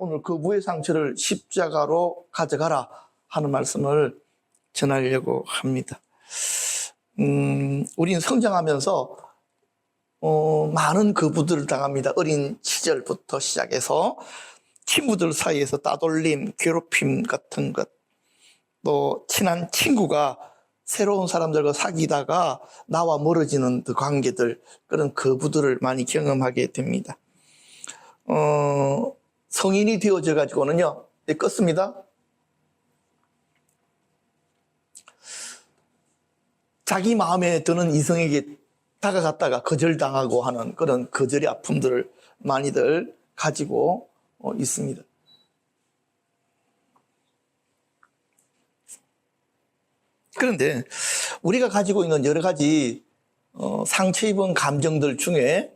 오늘 거부의 상처를 십자가로 가져가라 하는 말씀을 전하려고 합니다. 우리는 성장하면서 많은 거부들을 당합니다. 어린 시절부터 시작해서 친구들 사이에서 따돌림, 괴롭힘 같은 것, 또 친한 친구가 새로운 사람들과 사귀다가 나와 멀어지는 그 관계들, 그런 거부들을 많이 경험하게 됩니다. 성인이 되어져 가지고는요, 껐습니다. 자기 마음에 드는 이성에게 다가갔다가 거절당하고 하는 그런 거절의 아픔들을 많이들 가지고 있습니다. 그런데 우리가 가지고 있는 여러 가지 상처 입은 감정들 중에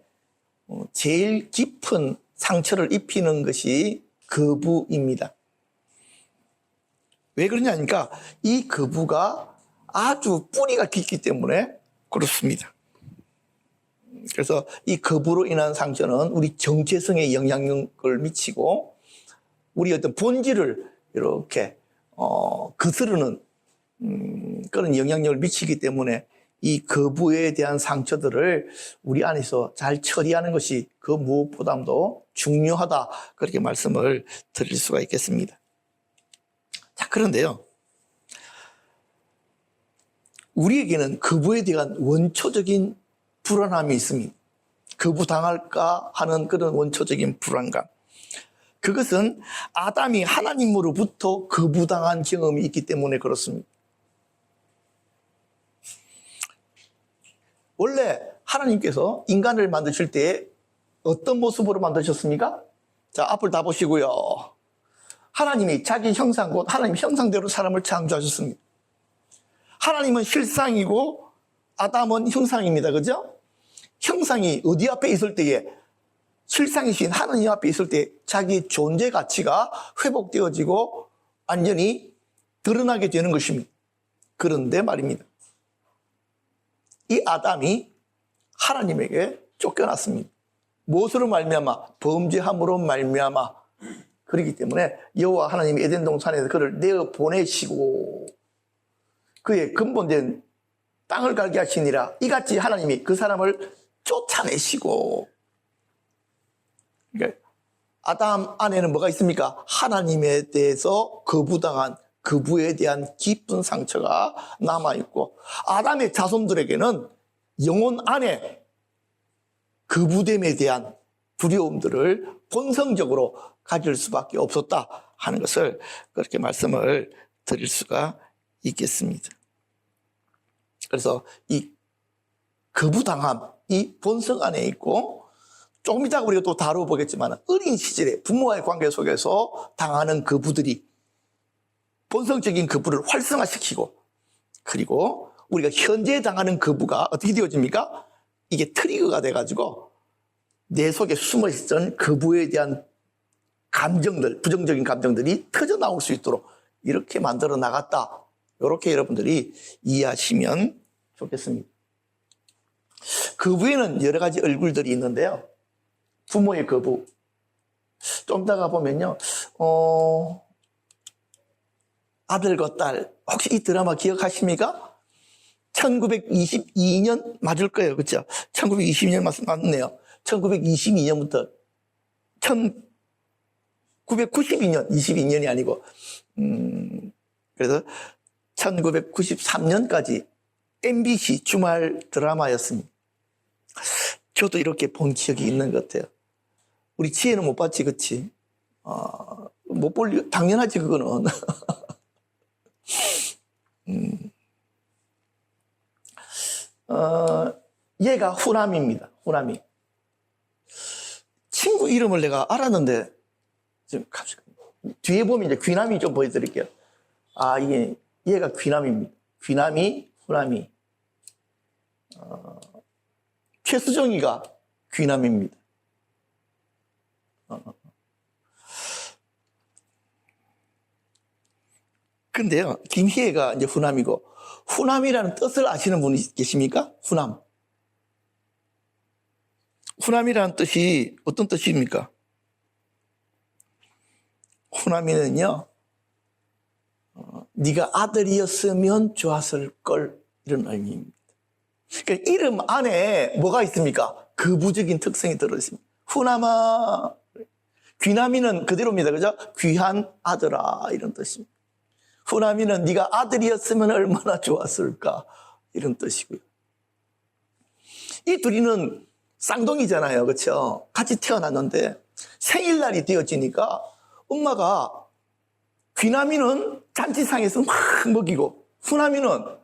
제일 깊은 상처를 입히는 것이 거부입니다. 왜 그러냐니까 이 거부가 아주 뿌리가 깊기 때문에 그렇습니다. 그래서 이 거부로 인한 상처는 우리 정체성에 영향력을 미치고 우리 어떤 본질을 이렇게 거스르는 그런 영향력을 미치기 때문에 이 거부에 대한 상처들을 우리 안에서 잘 처리하는 것이 그 무엇보다도 중요하다, 그렇게 말씀을 드릴 수가 있겠습니다. 자, 그런데요, 우리에게는 거부에 대한 원초적인 불안함이 있습니다. 거부당할까 하는 그런 원초적인 불안감. 그것은 아담이 하나님으로부터 거부당한 경험이 있기 때문에 그렇습니다. 원래 하나님께서 인간을 만드실 때 어떤 모습으로 만드셨습니까? 자, 앞을 다 보시고요. 하나님이 자기 형상, 곧 하나님 형상대로 사람을 창조하셨습니다. 하나님은 실상이고 아담은 형상입니다. 그죠? 형상이 어디 앞에 있을 때에, 실상이신 하나님 앞에 있을 때 자기 존재 가치가 회복되어지고 완전히 드러나게 되는 것입니다. 그런데 말입니다, 이 아담이 하나님에게 쫓겨났습니다. 무엇으로 말미암아? 범죄함으로 말미암아. 그렇기 때문에 여호와 하나님이 에덴 동산에서 그를 내어 보내시고 그의 근본된 땅을 갈게 하시니라. 이같이 하나님이 그 사람을 쫓아내시고, 그러니까 아담 안에는 뭐가 있습니까? 하나님에 대해서 거부당한 거부에 대한 깊은 상처가 남아있고, 아담의 자손들에게는 영혼 안에 거부됨에 대한 두려움들을 본성적으로 가질 수밖에 없었다 하는 것을 그렇게 말씀을 드릴 수가 있겠습니다. 그래서 이 거부당함, 이 본성 안에 있고, 조금 이따가 우리가 또 다뤄보겠지만 어린 시절에 부모와의 관계 속에서 당하는 거부들이 본성적인 거부를 활성화시키고, 그리고 우리가 현재 당하는 거부가 어떻게 되어집니까? 이게 트리거가 돼가지고 내 속에 숨어있던 거부에 대한 감정들, 부정적인 감정들이 터져 나올 수 있도록 이렇게 만들어 나갔다. 이렇게 여러분들이 이해하시면 좋겠습니다. 거부에는 여러 가지 얼굴들이 있는데요. 부모의 거부. 좀 이따가 보면요, 아들과 딸. 혹시 이 드라마 기억하십니까? 1922년 맞을 거예요. 그렇죠? 1922년 맞네요. 1922년부터 1992년, 22년이 아니고, 그래서 1993년까지 MBC 주말 드라마였습니다. 저도 이렇게 본 기억이 있는 것 같아요. 우리 지혜는 못 봤지, 그치? 못 볼, 당연하지, 그거는. 얘가 후남입니다. 후남이. 친구 이름을 내가 알았는데, 지금 뒤에 보면 이제 귀남이 좀 보여드릴게요. 얘가 귀남입니다. 귀남이, 후남이. 최수정이가 귀남입니다. 근데요, 김희애가 이제 후남이고, 후남이라는 뜻을 아시는 분이 계십니까? 후남. 후남이라는 뜻이 어떤 뜻입니까? 후남이는요, 네가 아들이었으면 좋았을 걸, 이런 의미입니다. 그러니까 이름 안에 뭐가 있습니까? 거부적인 특성이 들어있습니다. 후남아, 귀남이는 그대로입니다. 그죠? 귀한 아들아, 이런 뜻입니다. 후남이는 네가 아들이었으면 얼마나 좋았을까, 이런 뜻이고요. 이 둘이는 쌍둥이잖아요. 그렇죠? 같이 태어났는데 생일날이 되어지니까 엄마가 귀남이는 잔치상에서 막 먹이고 후남이는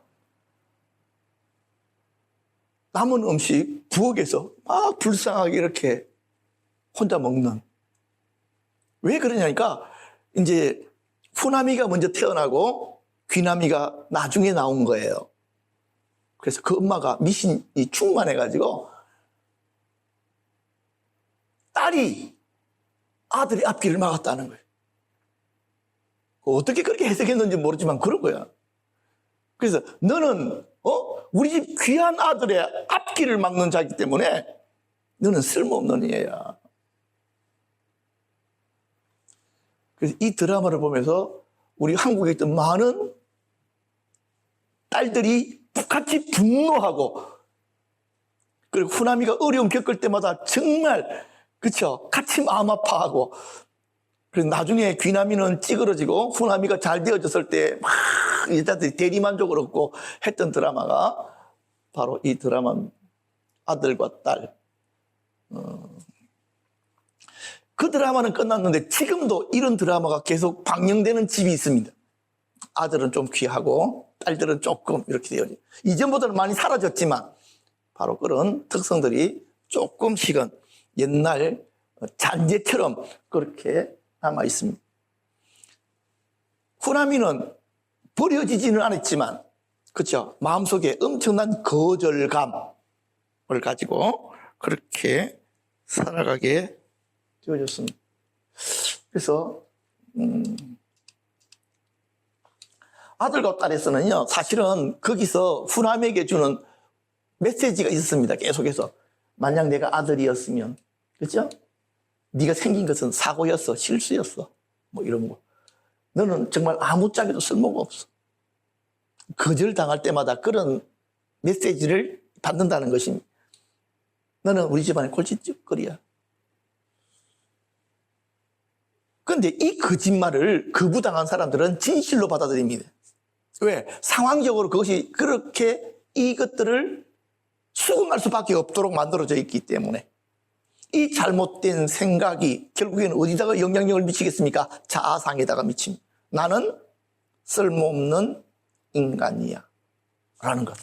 남은 음식 부엌에서 막 불쌍하게 이렇게 혼자 먹는. 왜 그러냐니까 이제 후남이가 먼저 태어나고 귀남이가 나중에 나온 거예요. 그래서 그 엄마가 미신이 충만해가지고 딸이 아들의 앞길을 막았다는 거예요. 어떻게 그렇게 해석했는지 모르지만 그런 거야. 그래서 너는 우리 집 귀한 아들의 앞길을 막는 자이기 때문에 너는 쓸모없는 애야. 그래서 이 드라마를 보면서 우리 한국에 있던 많은 딸들이 같이 분노하고, 그리고 후남이가 어려움 겪을 때마다 정말 그렇죠, 같이 마음 아파하고, 그래서 나중에 귀남이는 찌그러지고 후남이가 잘 되어졌을 때 막 여자들이 대리만족을 얻고 했던 드라마가 바로 이 드라마입니다. 아들과 딸. 그 드라마는 끝났는데 지금도 이런 드라마가 계속 방영되는 집이 있습니다. 아들은 좀 귀하고 딸들은 조금 이렇게 되어요. 이전보다는 많이 사라졌지만 바로 그런 특성들이 조금씩은 옛날 잔재처럼 그렇게 남아 있습니다. 후남이는 버려지지는 않았지만, 그렇죠, 마음속에 엄청난 거절감을 가지고 그렇게 살아가게 되어졌습니다. 그래서 아들과 딸에서는요, 사실은 거기서 후남에게 주는 메시지가 있었습니다. 계속해서 만약 내가 아들이었으면, 그렇죠? 네가 생긴 것은 사고였어, 실수였어, 뭐 이런 거. 너는 정말 아무짝에도 쓸모가 없어. 거절당할 때마다 그런 메시지를 받는다는 것입니다. 너는 우리 집안의 골칫거리야. 그런데 이 거짓말을 거부당한 사람들은 진실로 받아들입니다. 왜? 상황적으로 그것이 그렇게 이것들을 수긍할 수밖에 없도록 만들어져 있기 때문에. 이 잘못된 생각이 결국에는 어디다가 영향력을 미치겠습니까? 자아상에다가 미칩니다. 나는 쓸모없는 인간이야 라는 것.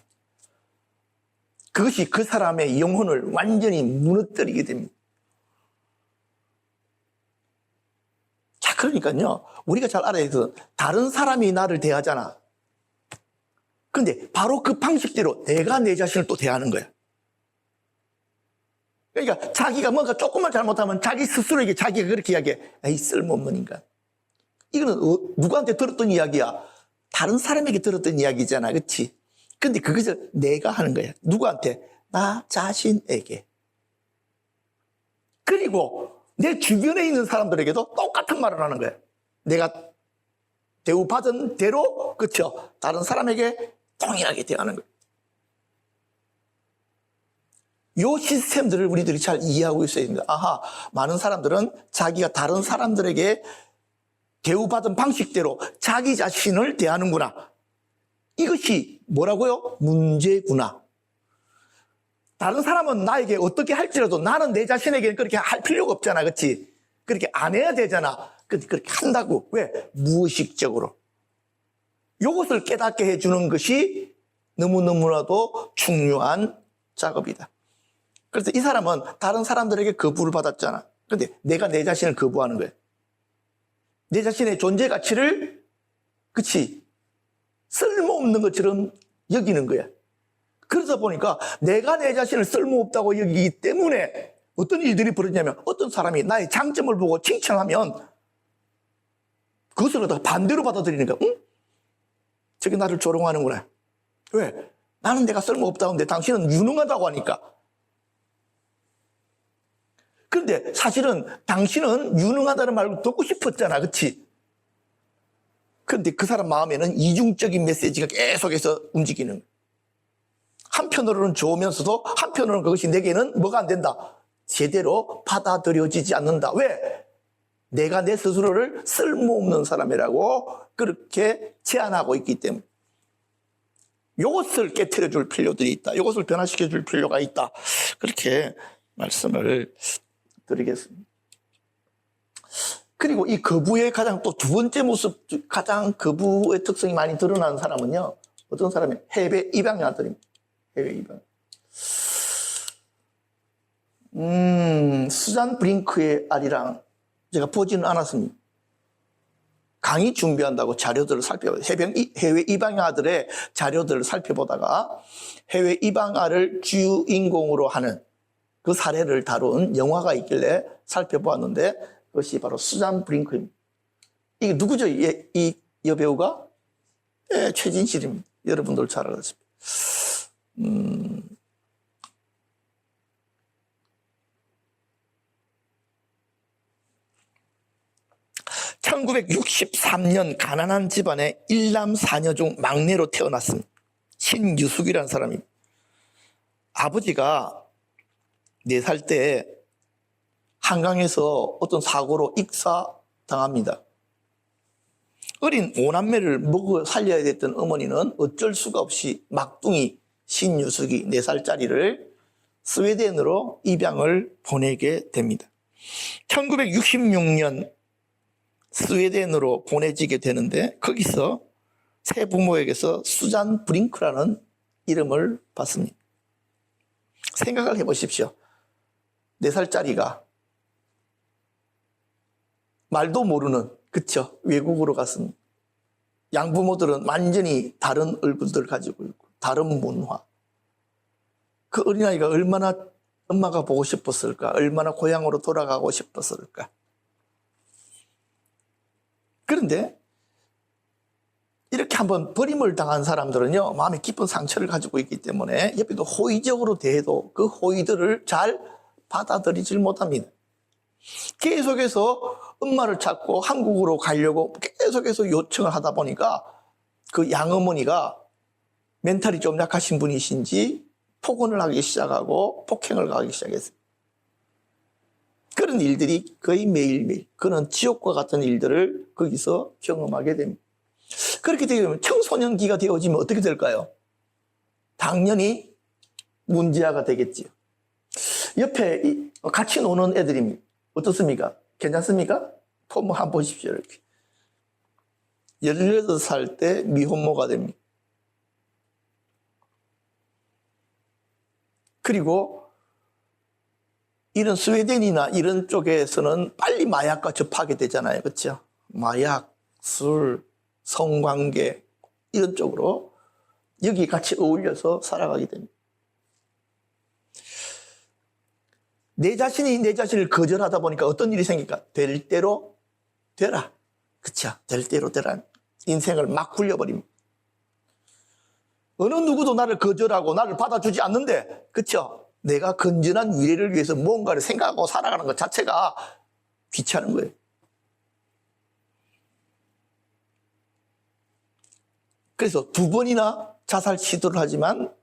그것이 그 사람의 영혼을 완전히 무너뜨리게 됩니다. 자, 그러니까요, 우리가 잘 알아야 돼서 다른 사람이 나를 대하잖아. 그런데 바로 그 방식대로 내가 내 자신을 또 대하는 거야. 그러니까 자기가 뭔가 조금만 잘못하면 자기 스스로에게 자기가 그렇게 이야기해. 에이, 쓸모없는 인간. 이거는 누구한테 들었던 이야기야? 다른 사람에게 들었던 이야기잖아. 그렇지? 근데 그것을 내가 하는 거야. 누구한테? 나 자신에게. 그리고 내 주변에 있는 사람들에게도 똑같은 말을 하는 거야. 내가 대우받은 대로, 그렇죠, 다른 사람에게 동일하게 대하는 거야. 이 시스템들을 우리들이 잘 이해하고 있어야 됩니다. 아하, 많은 사람들은 자기가 다른 사람들에게 대우받은 방식대로 자기 자신을 대하는구나. 이것이 뭐라고요? 문제구나. 다른 사람은 나에게 어떻게 할지라도 나는 내 자신에게 그렇게 할 필요가 없잖아. 그렇지? 그렇게 안 해야 되잖아. 근데 그렇게 한다고. 왜? 무의식적으로. 이것을 깨닫게 해주는 것이 너무너무나도 중요한 작업이다. 그래서 이 사람은 다른 사람들에게 거부를 받았잖아. 근데 내가 내 자신을 거부하는 거야. 내 자신의 존재 가치를, 그치, 쓸모없는 것처럼 여기는 거야. 그러다 보니까 내가 내 자신을 쓸모없다고 여기기 때문에 어떤 일들이 벌어지냐면, 어떤 사람이 나의 장점을 보고 칭찬하면 그것을 갖다가 반대로 받아들이는 거야. 응? 저게 나를 조롱하는구나. 왜? 나는 내가 쓸모없다는데 당신은 유능하다고 하니까. 그런데 사실은 당신은 유능하다는 말을 듣고 싶었잖아. 그렇지? 그런데 그 사람 마음에는 이중적인 메시지가 계속해서 움직이는 거야. 한편으로는 좋으면서도 한편으로는 그것이 내게는 뭐가 안 된다? 제대로 받아들여지지 않는다. 왜? 내가 내 스스로를 쓸모없는 사람이라고 그렇게 제안하고 있기 때문에. 이것을 깨트려 줄 필요들이 있다. 이것을 변화시켜 줄 필요가 있다. 그렇게 말씀을 드리겠습니다. 그리고 이 거부의 가장 또 두 번째 모습, 가장 거부의 특성이 많이 드러나는 사람은요, 어떤 사람이 해외 입양자들입니다. 해외 입양. 수잔 브링크의 아리랑 제가 보지는 않았습니다. 강의 준비한다고 자료들을 해외 입양아들의 자료들을 살펴보다가 해외 입양아를 주인공으로 하는 그 사례를 다룬 영화가 있길래 살펴보았는데 그것이 바로 수잔 브링크입니다. 이게 누구죠? 이 여배우가? 예, 최진실입니다. 여러분들 잘 알았습니다. 1963년 가난한 집안의 1남 4녀 중 막내로 태어났습니다. 신유숙이라는 사람입니다. 아버지가 4살 때 한강에서 어떤 사고로 익사당합니다. 어린 5남매를 먹어 살려야 됐던 어머니는 어쩔 수가 없이 막둥이 신유숙이 4살짜리를 스웨덴으로 입양을 보내게 됩니다. 1966년 스웨덴으로 보내지게 되는데 거기서 새 부모에게서 수잔 브링크라는 이름을 받습니다. 생각을 해보십시오. 4살짜리가 말도 모르는, 그쵸? 외국으로 갔습니다. 양부모들은 완전히 다른 얼굴들을 가지고 있고 다른 문화. 그 어린아이가 얼마나 엄마가 보고 싶었을까? 얼마나 고향으로 돌아가고 싶었을까? 그런데 이렇게 한번 버림을 당한 사람들은요, 마음에 깊은 상처를 가지고 있기 때문에 옆에도 호의적으로 대해도 그 호의들을 잘 받아들이질 못합니다. 계속해서 엄마를 찾고 한국으로 가려고 계속해서 요청을 하다 보니까 그 양어머니가 멘탈이 좀 약하신 분이신지 폭언을 하기 시작하고 폭행을 가하기 시작했어요. 그런 일들이 거의 매일매일, 그는 지옥과 같은 일들을 거기서 경험하게 됩니다. 그렇게 되면 청소년기가 되어지면 어떻게 될까요? 당연히 문제아가 되겠지요. 옆에 같이 노는 애들입니다. 어떻습니까? 괜찮습니까? 포모 한번 보십시오. 이렇게 18살 때 미혼모가 됩니다. 그리고 이런 스웨덴이나 이런 쪽에서는 빨리 마약과 접하게 되잖아요. 그렇죠? 마약, 술, 성관계 이런 쪽으로 여기 같이 어울려서 살아가게 됩니다. 내 자신이 내 자신을 거절하다 보니까 어떤 일이 생길까? 될 대로 되라. 그쵸? 될 대로 되라. 인생을 막 굴려버립니다. 어느 누구도 나를 거절하고 나를 받아주지 않는데, 그쵸? 내가 건전한 미래를 위해서 뭔가를 생각하고 살아가는 것 자체가 귀찮은 거예요. 그래서 2번이나 자살 시도를 하지만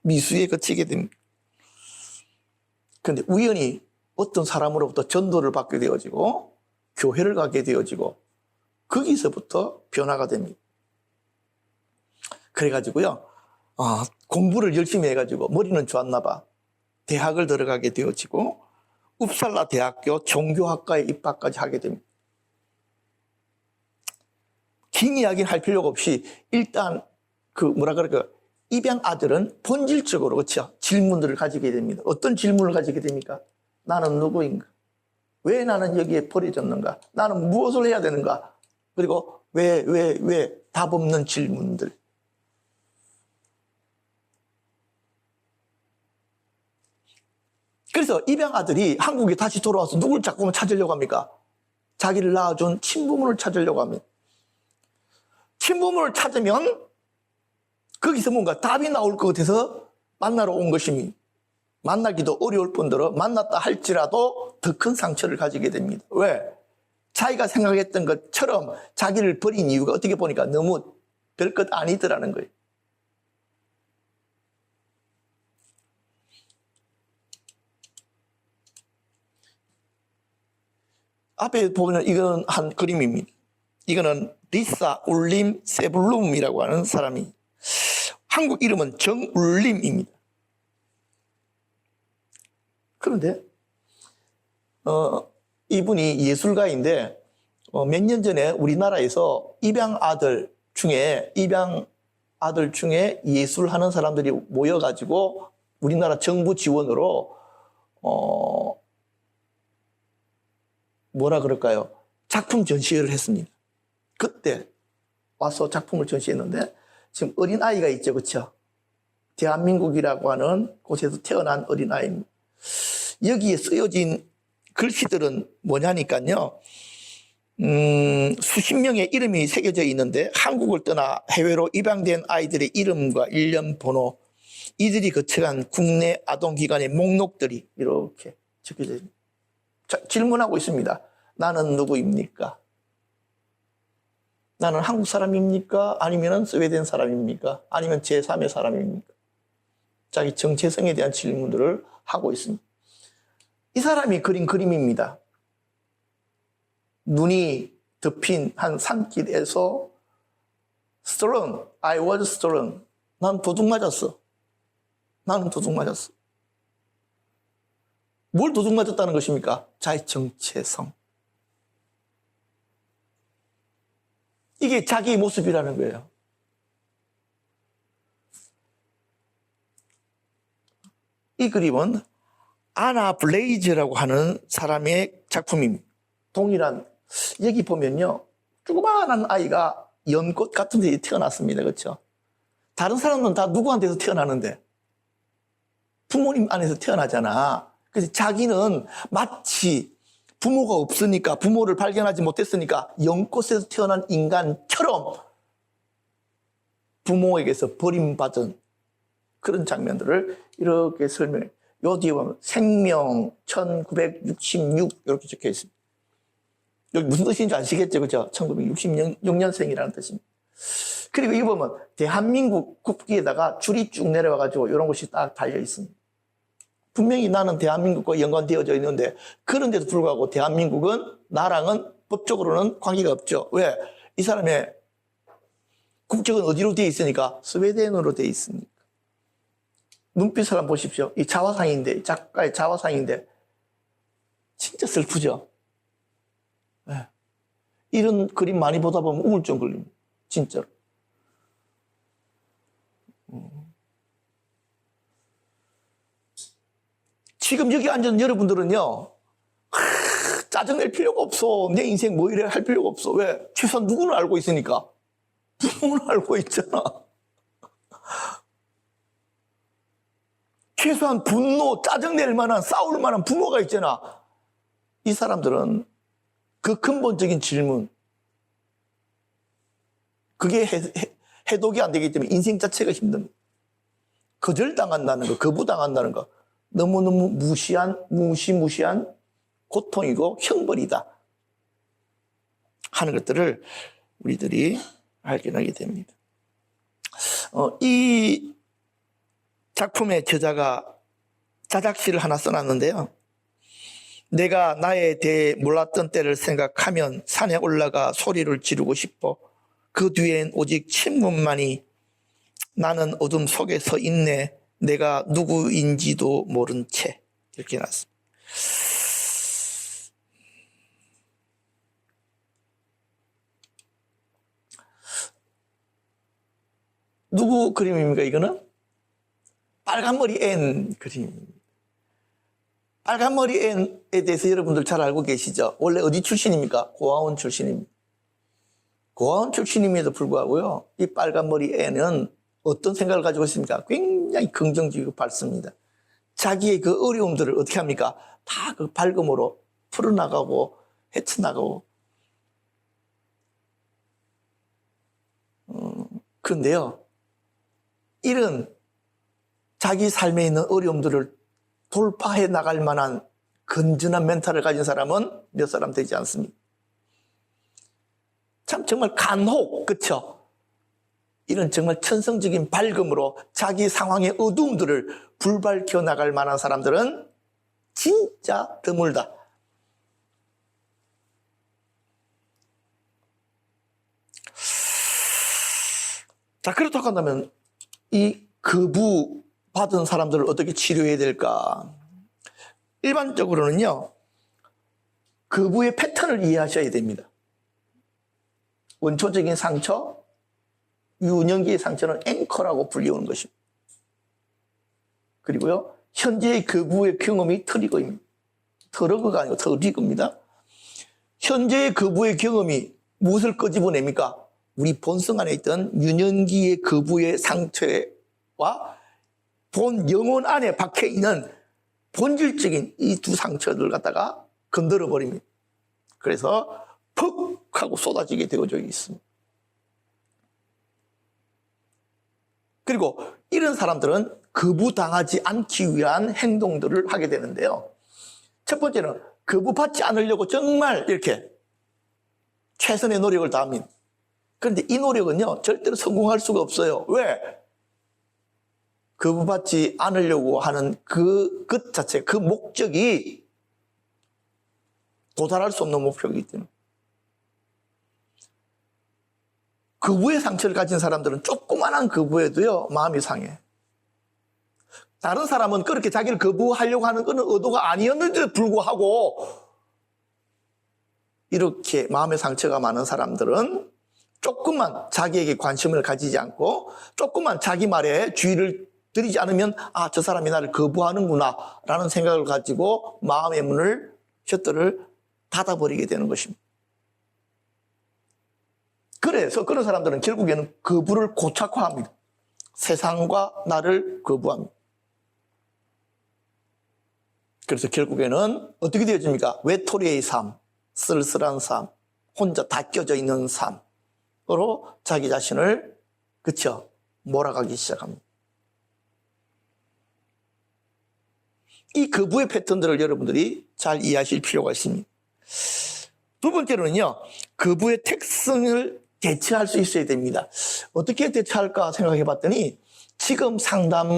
미수에 그치게 됩니다. 그런데 우연히 어떤 사람으로부터 전도를 받게 되어지고 교회를 가게 되어지고 거기서부터 변화가 됩니다. 그래가지고요, 공부를 열심히 해가지고 머리는 좋았나 봐. 대학을 들어가게 되어지고 웁살라 대학교 종교학과에 입학까지 하게 됩니다. 긴 이야기는 할 필요가 없이 일단 입양 아들은 본질적으로, 그렇죠? 질문들을 가지게 됩니다. 어떤 질문을 가지게 됩니까? 나는 누구인가? 왜 나는 여기에 버려졌는가? 나는 무엇을 해야 되는가? 그리고 왜 답 없는 질문들. 그래서 입양 아들이 한국에 다시 돌아와서 누굴 자꾸만 찾으려고 합니까? 자기를 낳아준 친부모를 찾으려고 합니다. 친부모를 찾으면 거기서 뭔가 답이 나올 것 같아서 만나러 온 것입니다. 만나기도 어려울 뿐더러 만났다 할지라도 더 큰 상처를 가지게 됩니다. 왜? 자기가 생각했던 것처럼 자기를 버린 이유가 어떻게 보니까 너무 별것 아니더라는 거예요. 앞에 보면 이건 한 그림입니다. 이거는 리사 울림 세블룸이라고 하는 사람이, 한국 이름은 정울림입니다. 그런데 이분이 예술가인데 몇 년 전에 우리나라에서 입양 아들 중에 예술하는 사람들이 모여가지고 우리나라 정부 지원으로 뭐라 그럴까요? 작품 전시회를 했습니다. 그때 와서 작품을 전시했는데 지금 어린아이가 있죠, 그렇죠? 대한민국이라고 하는 곳에서 태어난 어린아이입니다. 여기에 쓰여진 글씨들은 뭐냐니까요. 수십 명의 이름이 새겨져 있는데 한국을 떠나 해외로 입양된 아이들의 이름과 일련 번호, 이들이 거쳐간 국내 아동기관의 목록들이 이렇게 적혀져 있습니다. 자, 질문하고 있습니다. 나는 누구입니까? 나는 한국 사람입니까? 아니면 스웨덴 사람입니까? 아니면 제3의 사람입니까? 자기 정체성에 대한 질문들을 하고 있습니다. 이 사람이 그린 그림입니다. 눈이 덮인 한 산길에서 stolen, I was stolen. 난 도둑 맞았어. 나는 도둑 맞았어. 뭘 도둑 맞았다는 것입니까? 자기 정체성. 이게 자기의 모습이라는 거예요. 이 그림은 아나 블레이즈라고 하는 사람의 작품입니다. 동일한, 여기 보면요, 조그마한 아이가 연꽃 같은 데 태어났습니다. 그렇죠? 다른 사람은 다 누구한테서 태어나는데 부모님 안에서 태어나잖아. 그래서 자기는 마치 부모가 없으니까, 부모를 발견하지 못했으니까 연꽃에서 태어난 인간처럼 부모에게서 버림받은 그런 장면들을 이렇게 설명해요. 요 뒤에 보면 생명 1966 이렇게 적혀 있습니다. 여기 무슨 뜻인지 아시겠죠? 그죠? 1966년생이라는 뜻입니다. 그리고 이 보면 대한민국 국기에다가 줄이 쭉 내려와가지고 이런 것이 딱 달려 있습니다. 분명히 나는 대한민국과 연관되어져 있는데 그런데도 불구하고 대한민국은 나랑은 법적으로는 관계가 없죠. 왜? 이 사람의 국적은 어디로 되어 있으니까? 스웨덴으로 되어 있습니다. 눈빛을 한번 보십시오. 이 자화상인데, 작가의 자화상인데 진짜 슬프죠? 네. 이런 그림 많이 보다 보면 우울증 걸립니다. 진짜로. 지금 여기 앉은 여러분들은요, 짜증낼 필요가 없어. 내 인생 뭐 이래 할 필요가 없어. 왜? 최소한 누구는 알고 있으니까. 부모는 알고 있잖아. 최소한 분노, 짜증낼 만한, 싸울 만한 부모가 있잖아. 이 사람들은 그 근본적인 질문, 그게 해독이 안 되기 때문에 인생 자체가 힘듭니다. 거절당한다는 거, 거부당한다는 거, 너무너무 무시무시한 고통이고 형벌이다 하는 것들을 우리들이 발견하게 됩니다. 이 작품의 저자가 자작시를 하나 써놨는데요. 내가 나에 대해 몰랐던 때를 생각하면 산에 올라가 소리를 지르고 싶어. 그 뒤엔 오직 침묵만이. 나는 어둠 속에 서 있네. 내가 누구인지도 모른 채. 이렇게 나왔습니다. 누구 그림입니까, 이거는? 빨간머리 앤 그림입니다. 빨간머리 앤에 대해서 여러분들 잘 알고 계시죠? 원래 어디 출신입니까? 고아원 출신입니다. 고아원 출신임에도 불구하고요, 이 빨간머리 앤은 어떤 생각을 가지고 있습니까? 굉장히 긍정적이고 밝습니다. 자기의 그 어려움들을 어떻게 합니까? 다 그 밝음으로 풀어나가고 헤쳐나가고. 그런데요, 이런 자기 삶에 있는 어려움들을 돌파해 나갈 만한 건전한 멘탈을 가진 사람은 몇 사람 되지 않습니다. 참 정말 간혹, 그쵸? 이런 정말 천성적인 밝음으로 자기 상황의 어두움들을 불발켜 나갈 만한 사람들은 진짜 드물다. 자, 그렇다고 한다면 이 거부 받은 사람들을 어떻게 치료해야 될까? 일반적으로는요, 거부의 패턴을 이해하셔야 됩니다. 원초적인 상처, 유년기의 상처는 앵커라고 불리우는 것입니다. 그리고요, 현재의 거부의 경험이 트리거입니다. 트러그가 아니고 트리거입니다. 현재의 거부의 경험이 무엇을 끄집어냅니까? 우리 본성 안에 있던 유년기의 거부의 상처와 본 영혼 안에 박혀있는 본질적인 이 두 상처를 갖다가 건드려 버립니다. 그래서 퍽 하고 쏟아지게 되어져 있습니다. 그리고 이런 사람들은 거부당하지 않기 위한 행동들을 하게 되는데요. 첫 번째는 거부받지 않으려고 정말 이렇게 최선의 노력을 다합니다. 그런데 이 노력은요, 절대로 성공할 수가 없어요. 왜? 거부받지 않으려고 하는 그 자체, 그 목적이 도달할 수 없는 목표이기 때문에. 거부의 상처를 가진 사람들은 조그만한 거부에도요, 마음이 상해. 다른 사람은 그렇게 자기를 거부하려고 하는 그런 의도가 아니었는데도 불구하고 이렇게 마음의 상처가 많은 사람들은 조금만 자기에게 관심을 가지지 않고 조금만 자기 말에 주의를 들이지 않으면 아, 저 사람이 나를 거부하는구나 라는 생각을 가지고 마음의 문을, 셔터를 닫아버리게 되는 것입니다. 그래서 그런 사람들은 결국에는 거부를 고착화합니다. 세상과 나를 거부합니다. 그래서 결국에는 어떻게 되어집니까? 외톨이의 삶, 쓸쓸한 삶, 혼자 닫혀져 있는 삶으로 자기 자신을, 그쵸, 몰아가기 시작합니다. 이 거부의 패턴들을 여러분들이 잘 이해하실 필요가 있습니다. 두 번째로는요, 거부의 특성을 대처할 수 있어야 됩니다. 어떻게 대처할까 생각해 봤더니 지금 상담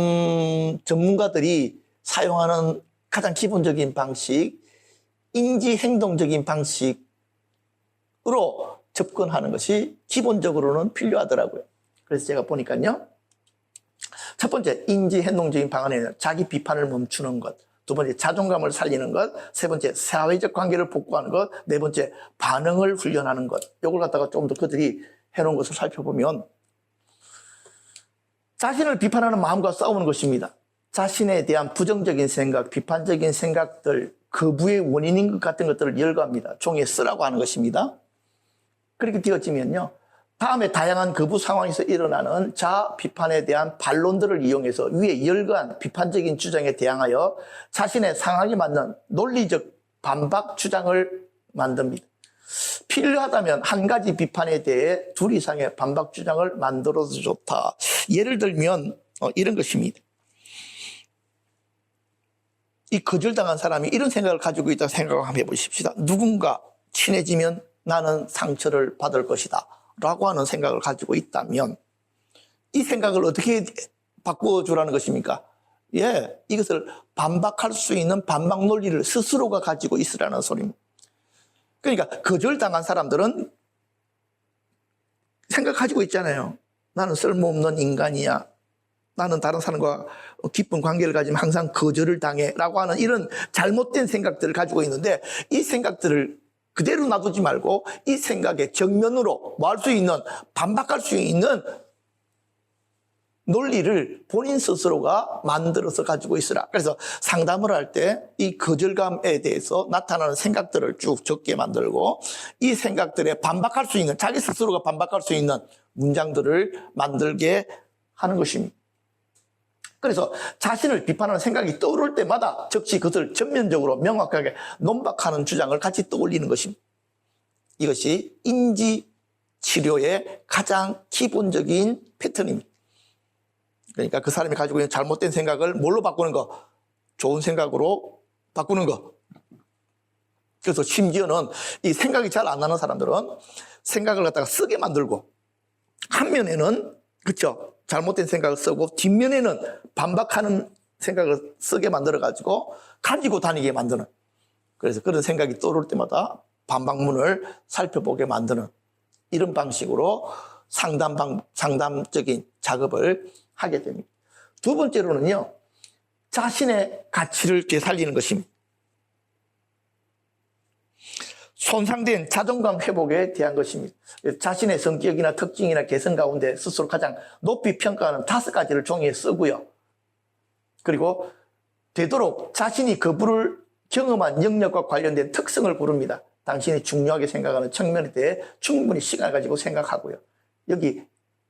전문가들이 사용하는 가장 기본적인 방식, 인지행동적인 방식으로 접근하는 것이 기본적으로는 필요하더라고요. 그래서 제가 보니까요, 첫 번째 인지행동적인 방안에는 자기 비판을 멈추는 것, 두 번째 자존감을 살리는 것, 세 번째 사회적 관계를 복구하는 것, 네 번째 반응을 훈련하는 것. 이걸 갖다가 좀 더 그들이 해놓은 것을 살펴보면 자신을 비판하는 마음과 싸우는 것입니다. 자신에 대한 부정적인 생각, 비판적인 생각들, 거부의 원인인 것 같은 것들을 열거합니다. 종이에 쓰라고 하는 것입니다. 그렇게 되어지면요, 다음에 다양한 거부 상황에서 일어나는 자아 비판에 대한 반론들을 이용해서 위에 열거한 비판적인 주장에 대항하여 자신의 상황에 맞는 논리적 반박 주장을 만듭니다. 필요하다면 한 가지 비판에 대해 둘 이상의 반박 주장을 만들어도 좋다. 예를 들면 이런 것입니다. 이 거절당한 사람이 이런 생각을 가지고 있다고 생각을 한번 해보십시다. 누군가 친해지면 나는 상처를 받을 것이다 라고 하는 생각을 가지고 있다면 이 생각을 어떻게 바꿔주라는 것입니까? 예, 이것을 반박할 수 있는 반박 논리를 스스로가 가지고 있으라는 소리입니다. 그러니까 거절당한 사람들은 생각 가지고 있잖아요. 나는 쓸모없는 인간이야. 나는 다른 사람과 깊은 관계를 가지면 항상 거절을 당해 라고 하는 이런 잘못된 생각들을 가지고 있는데 이 생각들을 그대로 놔두지 말고 이 생각에 정면으로 뭐 할 수 있는, 반박할 수 있는 논리를 본인 스스로가 만들어서 가지고 있으라. 그래서 상담을 할 때 이 거절감에 대해서 나타나는 생각들을 쭉 적게 만들고 이 생각들에 반박할 수 있는, 자기 스스로가 반박할 수 있는 문장들을 만들게 하는 것입니다. 그래서 자신을 비판하는 생각이 떠오를 때마다 즉시 그것을 전면적으로 명확하게 논박하는 주장을 같이 떠올리는 것입니다. 이것이 인지치료의 가장 기본적인 패턴입니다. 그러니까 그 사람이 가지고 있는 잘못된 생각을 뭘로 바꾸는 거? 좋은 생각으로 바꾸는 거. 그래서 심지어는 이 생각이 잘 안 나는 사람들은 생각을 갖다가 쓰게 만들고 한 면에는 그렇죠, 잘못된 생각을 쓰고 뒷면에는 반박하는 생각을 쓰게 만들어가지고 가지고 다니게 만드는, 그래서 그런 생각이 떠오를 때마다 반박문을 살펴보게 만드는 이런 방식으로 상담적인 작업을 하게 됩니다. 두 번째로는요, 자신의 가치를 되살리는 것입니다. 손상된 자존감 회복에 대한 것입니다. 자신의 성격이나 특징이나 개성 가운데 스스로 가장 높이 평가하는 5가지를 종이에 쓰고요. 그리고 되도록 자신이 거부를 경험한 영역과 관련된 특성을 고릅니다. 당신이 중요하게 생각하는 측면에 대해 충분히 시간을 가지고 생각하고요. 여기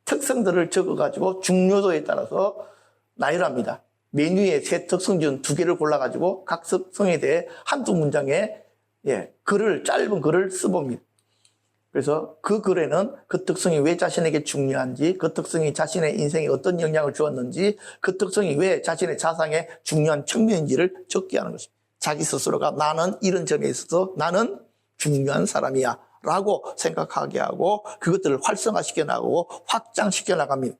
특성들을 적어가지고 중요도에 따라서 나열합니다. 메뉴에 세 특성 중 2개를 골라가지고 각 특성에 대해 한두 문장에 짧은 글을 써봅니다. 그래서 그 글에는 그 특성이 왜 자신에게 중요한지, 그 특성이 자신의 인생에 어떤 영향을 주었는지, 그 특성이 왜 자신의 자산에 중요한 측면인지를 적게 하는 것입니다. 자기 스스로가 나는 이런 점에 있어서 나는 중요한 사람이야 라고 생각하게 하고 그것들을 활성화시켜 나가고 확장시켜 나갑니다.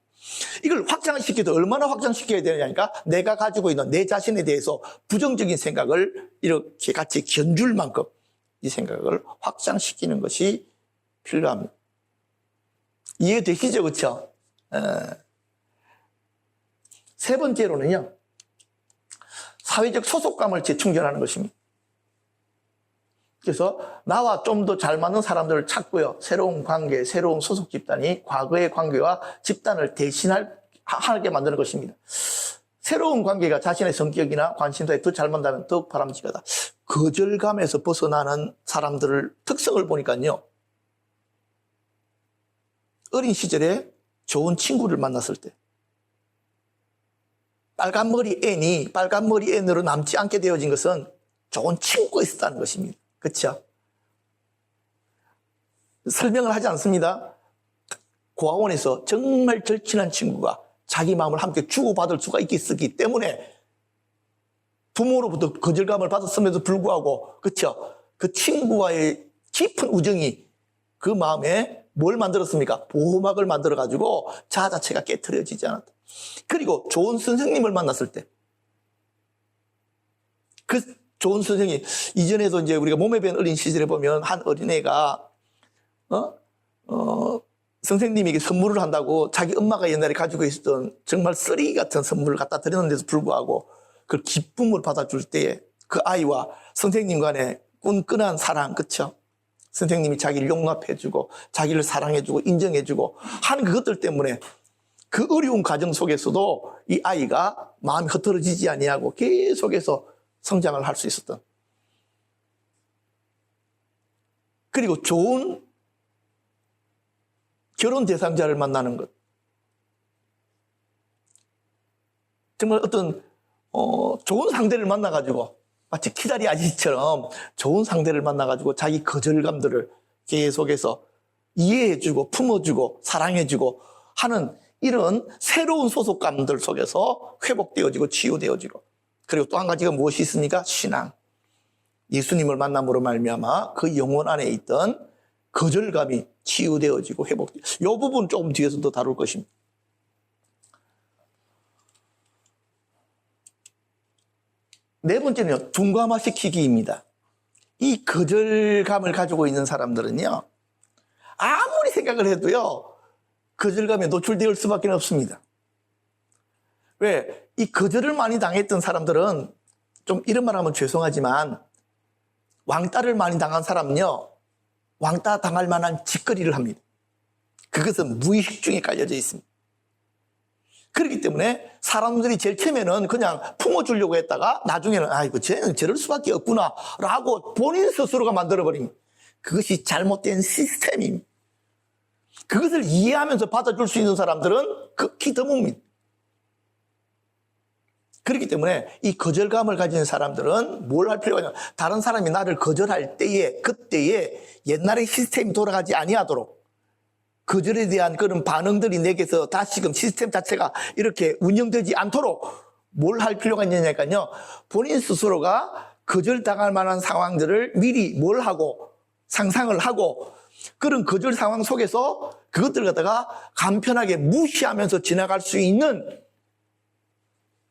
이걸 확장시켜도 얼마나 확장시켜야 되느냐니까 내가 가지고 있는 내 자신에 대해서 부정적인 생각을 이렇게 같이 견줄 만큼 이 생각을 확장시키는 것이 필요합니다. 이해되시죠? 그렇죠? 세 번째로는요, 사회적 소속감을 재충전하는 것입니다. 그래서 나와 좀 더 잘 맞는 사람들을 찾고요. 새로운 관계, 새로운 소속 집단이 과거의 관계와 집단을 대신하게 만드는 것입니다. 새로운 관계가 자신의 성격이나 관심사에 더 잘 맞다면 더욱 바람직하다. 거절감에서 벗어나는 사람들을 특성을 보니까요, 어린 시절에 좋은 친구를 만났을 때 빨간머리 N으로 남지 않게 되어진 것은 좋은 친구가 있었다는 것입니다. 그렇죠? 설명을 하지 않습니다. 고아원에서 정말 절친한 친구가 자기 마음을 함께 주고받을 수가 있기 때문에 부모로부터 거절감을 받았음에도 불구하고, 그렇죠? 그 친구와의 깊은 우정이 그 마음에 뭘 만들었습니까? 보호막을 만들어가지고 자아 자체가 깨트려지지 않았다. 그리고 좋은 선생님을 만났을 때, 그 좋은 선생님, 이전에도 이제 우리가 몸에 밴 어린 시절에 보면 한 어린애가, 선생님에게 선물을 한다고 자기 엄마가 옛날에 가지고 있었던 정말 쓰레기 같은 선물을 갖다 드렸는데도 불구하고 그 기쁨을 받아줄 때에 그 아이와 선생님 간의 끈끈한 사랑, 그쵸? 선생님이 자기를 용납해주고 자기를 사랑해주고 인정해주고 하는 그것들 때문에 그 어려운 과정 속에서도 이 아이가 마음이 흐트러지지 아니하고 계속해서 성장을 할 수 있었던, 그리고 좋은 결혼 대상자를 만나는 것, 정말 어떤 좋은 상대를 만나가지고 마치 키다리 아저씨처럼 좋은 상대를 만나가지고 자기 거절감들을 계속해서 이해해주고 품어주고 사랑해주고 하는 이런 새로운 소속감들 속에서 회복되어지고 치유되어지고, 그리고 또 한 가지가 무엇이 있습니까? 신앙. 예수님을 만남으로 말미암아 그 영혼 안에 있던 거절감이 치유되어지고 회복돼요. 이 부분 조금 뒤에서 더 다룰 것입니다. 네 번째는요, 둔감화시키기입니다. 이 거절감을 가지고 있는 사람들은요, 아무리 생각을 해도요, 거절감에 노출될 수밖에 없습니다. 왜? 이 거절을 많이 당했던 사람들은, 좀 이런 말 하면 죄송하지만 왕따를 많이 당한 사람은요, 왕따 당할 만한 짓거리를 합니다. 그것은 무의식 중에 깔려져 있습니다. 그렇기 때문에 사람들이 제일 처음에는 그냥 품어주려고 했다가 나중에는 아이고 쟤는 저럴 수밖에 없구나 라고 본인 스스로가 만들어버립니다. 그것이 잘못된 시스템입니다. 그것을 이해하면서 받아줄 수 있는 사람들은 극히 드뭅니다. 그렇기 때문에 이 거절감을 가진 사람들은 뭘 할 필요가 있냐, 다른 사람이 나를 거절할 때에 그때에 옛날의 시스템이 돌아가지 아니하도록 거절에 대한 그런 반응들이 내게서 다시금 시스템 자체가 이렇게 운영되지 않도록 뭘 할 필요가 있느냐니까요. 본인 스스로가 거절당할 만한 상황들을 미리 뭘 하고 상상을 하고 그런 거절 상황 속에서 그것들을 갖다가 간편하게 무시하면서 지나갈 수 있는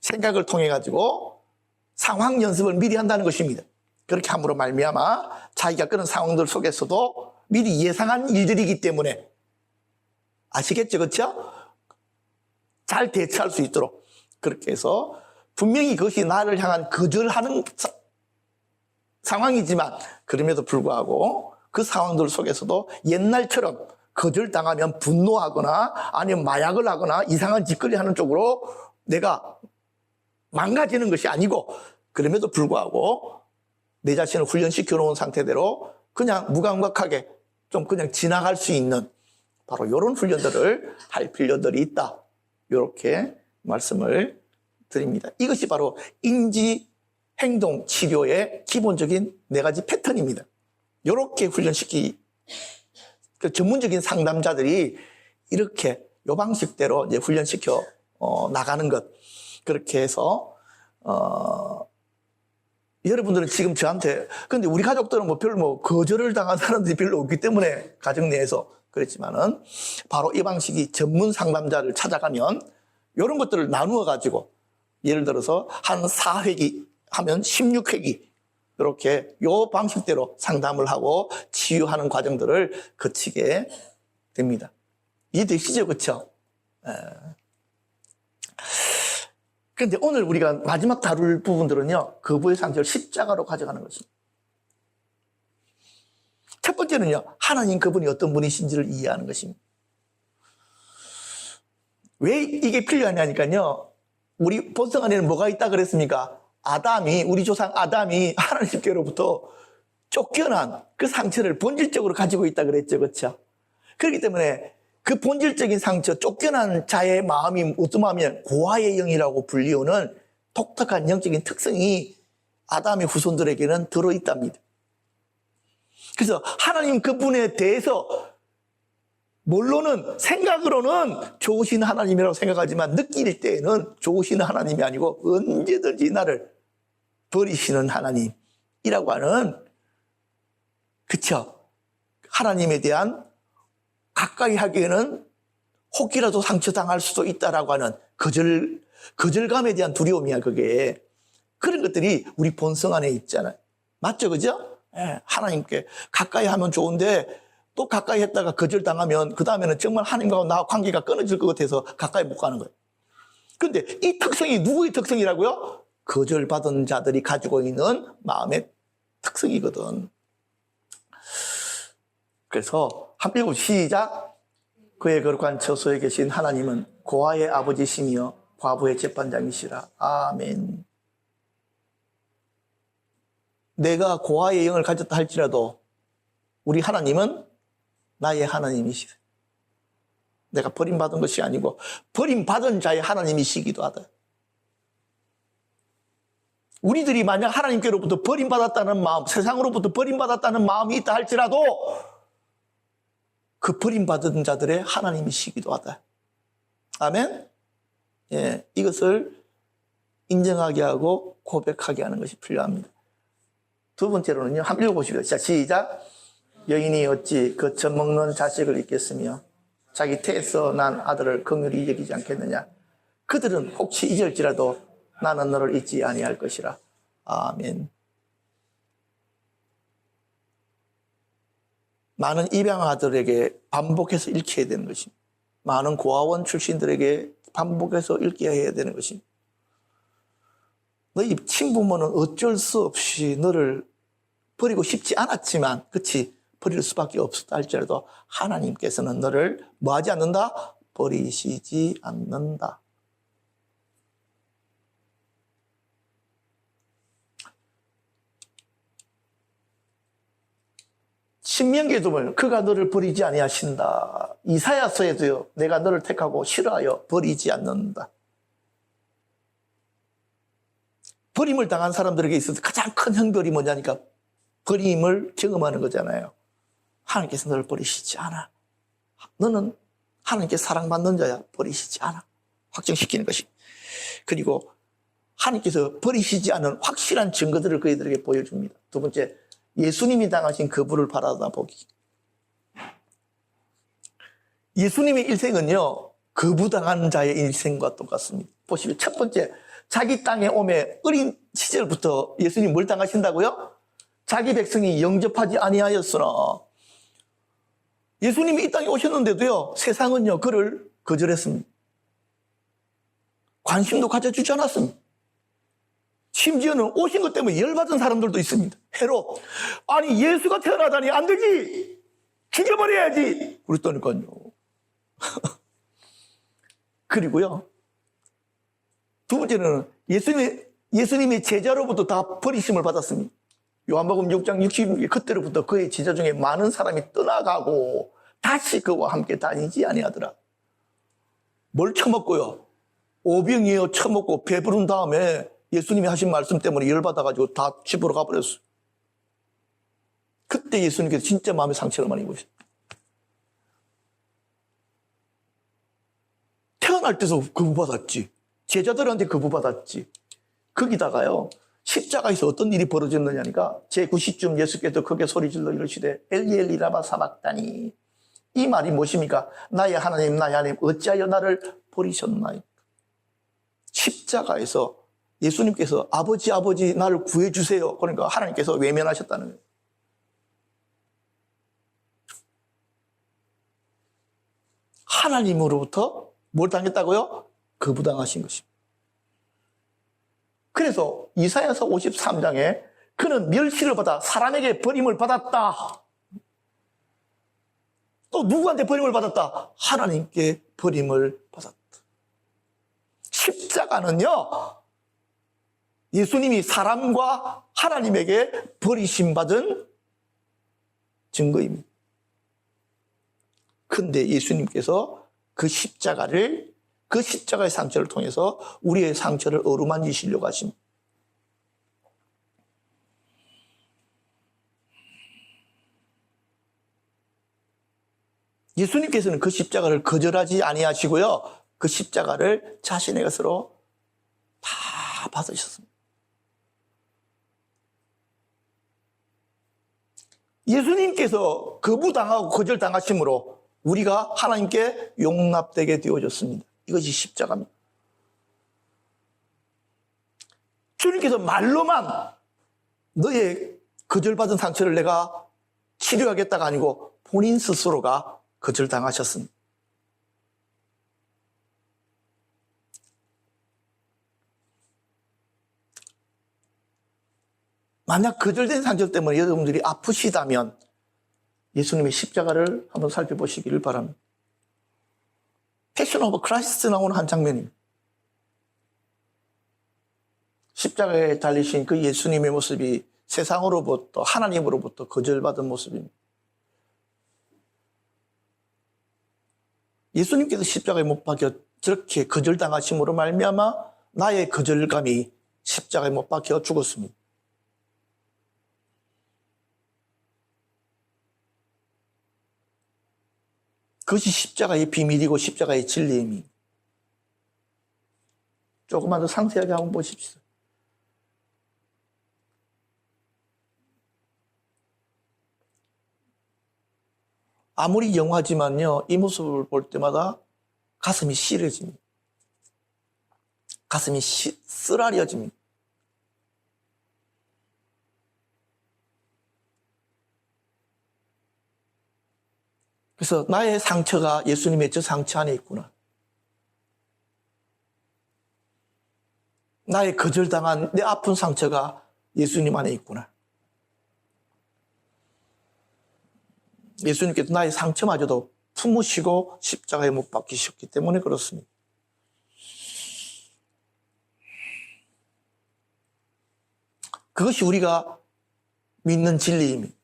생각을 통해 가지고 상황 연습을 미리 한다는 것입니다. 그렇게 함으로 말미암아 자기가 그런 상황들 속에서도 미리 예상한 일들이기 때문에 아시겠죠? 그렇죠? 잘 대처할 수 있도록 그렇게 해서 분명히 그것이 나를 향한 거절하는 상황이지만 그럼에도 불구하고 그 상황들 속에서도 옛날처럼 거절당하면 분노하거나 아니면 마약을 하거나 이상한 짓거리 하는 쪽으로 내가 망가지는 것이 아니고 그럼에도 불구하고 내 자신을 훈련시켜 놓은 상태대로 그냥 무감각하게 좀 그냥 지나갈 수 있는 바로 이런 훈련들을 할 필요들이 있다. 이렇게 말씀을 드립니다. 이것이 바로 인지 행동 치료의 기본적인 4가지 패턴입니다. 이렇게 그 전문적인 상담자들이 이렇게 이 방식대로 이제 훈련시켜 나가는 것. 그렇게 해서 여러분들은 지금 저한테 근데 우리 가족들은 별로 거절을 당한 사람들이 별로 없기 때문에 가정 내에서 그랬지만은 바로 이 방식이 전문 상담자를 찾아가면 이런 것들을 나누어 가지고 예를 들어서 한 4회기 하면 16회기 이렇게 요 방식대로 상담을 하고 치유하는 과정들을 거치게 됩니다. 이해되시죠? 그렇죠? 그런데 오늘 우리가 마지막 다룰 부분들은요. 거부의 상처를 십자가로 가져가는 것입니다. 첫 번째는요. 하나님 그분이 어떤 분이신지를 이해하는 것입니다. 왜 이게 필요하냐니까요. 우리 본성 안에는 뭐가 있다 그랬습니까? 우리 조상 아담이 하나님께로부터 쫓겨난 그 상처를 본질적으로 가지고 있다 그랬죠. 그렇죠? 그렇기 때문에 그 본질적인 상처, 쫓겨난 자의 마음이 어떤 마음이냐? 고아의 영이라고 불리우는 독특한 영적인 특성이 아담의 후손들에게는 들어있답니다. 그래서 하나님 그분에 대해서 생각으로는 좋으신 하나님이라고 생각하지만 느낄 때에는 좋으신 하나님이 아니고 언제든지 나를 버리시는 하나님이라고 하는 그쵸? 하나님에 대한 가까이 하기에는 혹이라도 상처당할 수도 있다라고 하는 거절감에 대한 두려움이야 그게. 그런 것들이 우리 본성 안에 있잖아요. 맞죠? 그죠? 예, 하나님께 가까이 하면 좋은데 또 가까이 했다가 거절당하면 그 다음에는 정말 하나님과 나와 관계가 끊어질 것 같아서 가까이 못 가는 거예요. 그런데 이 특성이 누구의 특성이라고요? 거절받은 자들이 가지고 있는 마음의 특성이거든. 그래서 한번 읽어 시작. 그의 거룩한 처소에 계신 하나님은 고아의 아버지시며 과부의 재판장이시라. 아멘. 내가 고아의 영을 가졌다 할지라도 우리 하나님은 나의 하나님이시다. 내가 버림받은 것이 아니고 버림받은 자의 하나님이시기도 하다. 우리들이 만약 하나님께로부터 버림받았다는 마음, 세상으로부터 버림받았다는 마음이 있다 할지라도 그 버림받은 자들의 하나님이시기도 하다. 아멘? 예, 이것을 인정하게 하고 고백하게 하는 것이 필요합니다. 두 번째로는요, 한번 읽어보시죠. 자, 시작. 여인이 어찌 그 젖먹는 자식을 잊겠으며 자기 태에서 난 아들을 긍휼히 여기지 않겠느냐. 그들은 혹시 잊을지라도 나는 너를 잊지 아니할 것이라. 아멘. 많은 입양 아들에게 반복해서 읽혀야 되는 것입니다. 많은 고아원 출신들에게 반복해서 읽게 해야 되는 것입니다. 너희 친부모는 어쩔 수 없이 너를 버리고 싶지 않았지만, 그치? 버릴 수밖에 없었다 할지라도 하나님께서는 너를 뭐 하지 않는다? 버리시지 않는다. 신명기에도 보면 그가 너를 버리지 아니하신다. 이사야서에도요. 내가 너를 택하고 싫어하여 버리지 않는다. 버림을 당한 사람들에게 있어서 가장 큰 형벌이 뭐냐니까 버림을 경험하는 거잖아요. 하나님께서 너를 버리시지 않아. 너는 하나님께 사랑받는 자야. 버리시지 않아. 확정시키는 것이. 그리고 하나님께서 버리시지 않은 확실한 증거들을 그들에게 보여줍니다. 두 번째, 예수님이 당하신 그 불을 바라다보기. 예수님의 일생은요, 거부당하는 자의 일생과 똑같습니다. 보시면 첫 번째, 자기 땅에 오매 어린 시절부터 예수님이 뭘 당하신다고요? 자기 백성이 영접하지 아니하였으나 예수님이 이 땅에 오셨는데도요, 세상은요, 그를 거절했습니다. 관심도 가져주지 않았습니다. 심지어는 오신 것 때문에 열받은 사람들도 있습니다. 헤롯, 아니 예수가 태어나다니 안 되지, 죽여버려야지 그랬다니까요. 그리고요, 두 번째는 예수님의 제자로부터 다 버리심을 받았습니다. 요한복음 6장 66절, 그때로부터 그의 제자 중에 많은 사람이 떠나가고 다시 그와 함께 다니지 아니하더라. 뭘 처먹고요? 오병이어 처먹고 배부른 다음에 예수님이 하신 말씀 때문에 열받아가지고 다 집으로 가버렸어요. 그때 예수님께서 진짜 마음의 상처를 많이 입으셨어요. 태어날 때도 거부받았지. 제자들한테 거부받았지. 거기다가요, 십자가에서 어떤 일이 벌어졌느냐니까 제9시쯤 예수께서 크게 소리질러 이르시되 엘리 엘리 라마 사박다니. 이 말이 무엇입니까? 나의 하나님 나의 하나님 어찌하여 나를 버리셨나이까. 십자가에서 예수님께서 아버지 아버지 나를 구해주세요. 그러니까 하나님께서 외면하셨다는 거예요. 하나님으로부터 뭘 당했다고요? 거부당하신 것입니다. 그래서 이사야서 53장에 그는 멸시를 받아 사람에게 버림을 받았다. 또 누구한테 버림을 받았다? 하나님께 버림을 받았다. 십자가는요, 예수님이 사람과 하나님에게 버리심받은 증거입니다. 그런데 예수님께서 그 십자가의 상처를 통해서 우리의 상처를 어루만지시려고 하십니다. 예수님께서는 그 십자가를 거절하지 아니하시고요, 그 십자가를 자신의 것으로 다 받으셨습니다. 예수님께서 거부당하고 거절당하심으로 우리가 하나님께 용납되게 되어졌습니다. 이것이 십자가입니다. 주님께서 말로만 너의 거절받은 상처를 내가 치료하겠다가 아니고 본인 스스로가 거절당하셨습니다. 만약 거절된 상처 때문에 여러분들이 아프시다면 예수님의 십자가를 한번 살펴보시기를 바랍니다. 패션 오브 크라이스트 나오는 한 장면입니다. 십자가에 달리신 그 예수님의 모습이 세상으로부터 하나님으로부터 거절받은 모습입니다. 예수님께서 십자가에 못 박혀 저렇게 거절당하심으로 말미암아 나의 거절감이 십자가에 못 박혀 죽었습니다. 그것이 십자가의 비밀이고 십자가의 진리입니다. 조금만 더 상세하게 한번 보십시오. 아무리 영화지만요, 이 모습을 볼 때마다 가슴이 시려집니다. 가슴이 쓰라려집니다. 그래서 나의 상처가 예수님의 저 상처 안에 있구나. 나의 거절당한 내 아픈 상처가 예수님 안에 있구나. 예수님께서 나의 상처마저도 품으시고 십자가에 못 박히셨기 때문에 그렇습니다. 그것이 우리가 믿는 진리입니다.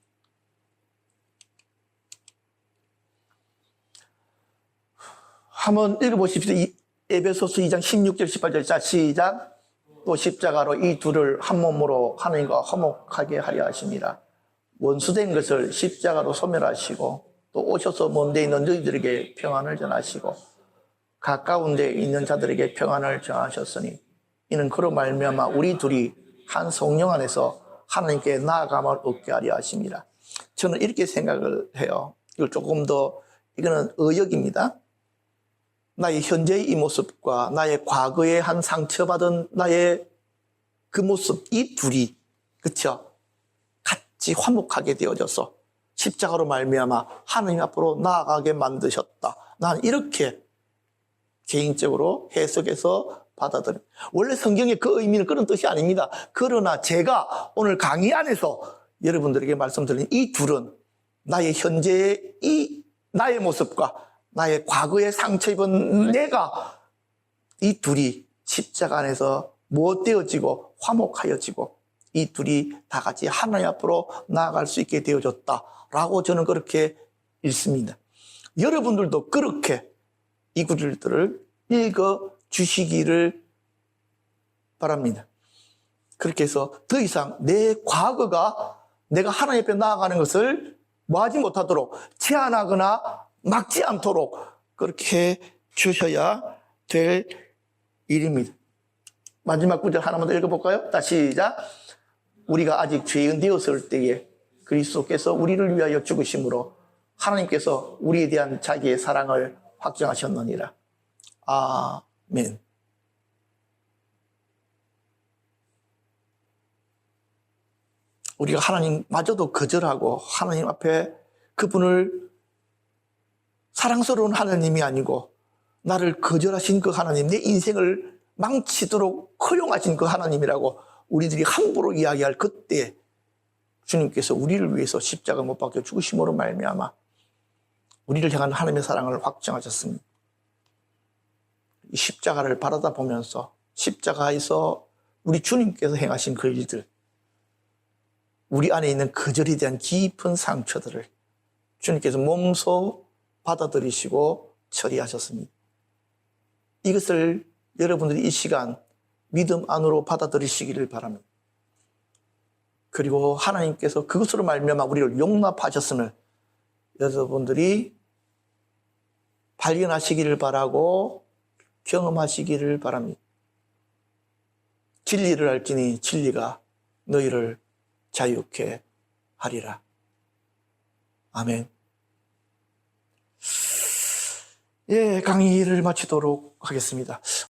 한번 읽어보십시오. 에베소서 2장 16절 18절. 자, 시작. 또 십자가로 이 둘을 한 몸으로 하나님과 화목하게 하려 하십니다. 원수된 것을 십자가로 소멸하시고 또 오셔서 먼 데 있는 너희들에게 평안을 전하시고 가까운 데 있는 자들에게 평안을 전하셨으니 이는 그로 말미암아 우리 둘이 한 성령 안에서 하나님께 나아감을 얻게 하려 하심이라. 저는 이렇게 생각을 해요. 이걸 조금 더, 이거는 의역입니다. 나의 현재의 이 모습과 나의 과거에 한 상처받은 나의 그 모습, 이 둘이, 그쵸? 같이 화목하게 되어져서 십자가로 말미암아 하나님 앞으로 나아가게 만드셨다. 난 이렇게 개인적으로 해석해서 받아들여요. 원래 성경의 그 의미는 그런 뜻이 아닙니다. 그러나 제가 오늘 강의 안에서 여러분들에게 말씀드린 이 둘은 나의 현재의 이 나의 모습과 나의 과거에 상처 입은 내가 이 둘이 십자가 안에서 못되어지고 화목하여지고 이 둘이 다 같이 하나님 앞으로 나아갈 수 있게 되어졌다라고 저는 그렇게 읽습니다. 여러분들도 그렇게 이 구절들을 읽어 주시기를 바랍니다. 그렇게 해서 더 이상 내 과거가 내가 하나님 앞에 나아가는 것을 뭐하지 못하도록 제한하거나 막지 않도록 그렇게 주셔야 될 일입니다. 마지막 구절 하나만 더 읽어볼까요? 다시 시작. 우리가 아직 죄인 되었을 때에 그리스도께서 우리를 위하여 죽으심으로 하나님께서 우리에 대한 자기의 사랑을 확정하셨느니라. 아멘. 우리가 하나님마저도 거절하고 하나님 앞에 그분을 사랑스러운 하나님이 아니고 나를 거절하신 그 하나님, 내 인생을 망치도록 허용하신 그 하나님이라고 우리들이 함부로 이야기할 그때 주님께서 우리를 위해서 십자가 못 박혀 죽으심으로 말미암아 우리를 향한 하나님의 사랑을 확정하셨습니다. 이 십자가를 바라다 보면서 십자가에서 우리 주님께서 행하신 그 일들, 우리 안에 있는 거절에 대한 깊은 상처들을 주님께서 몸소 받아들이시고 처리하셨습니다. 이것을 여러분들이 이 시간 믿음 안으로 받아들이시기를 바랍니다. 그리고 하나님께서 그것으로 말미암아 우리를 용납하셨음을 여러분들이 발견하시기를 바라고 경험하시기를 바랍니다. 진리를 알지니 진리가 너희를 자유케 하리라. 아멘. 예, 강의를 마치도록 하겠습니다.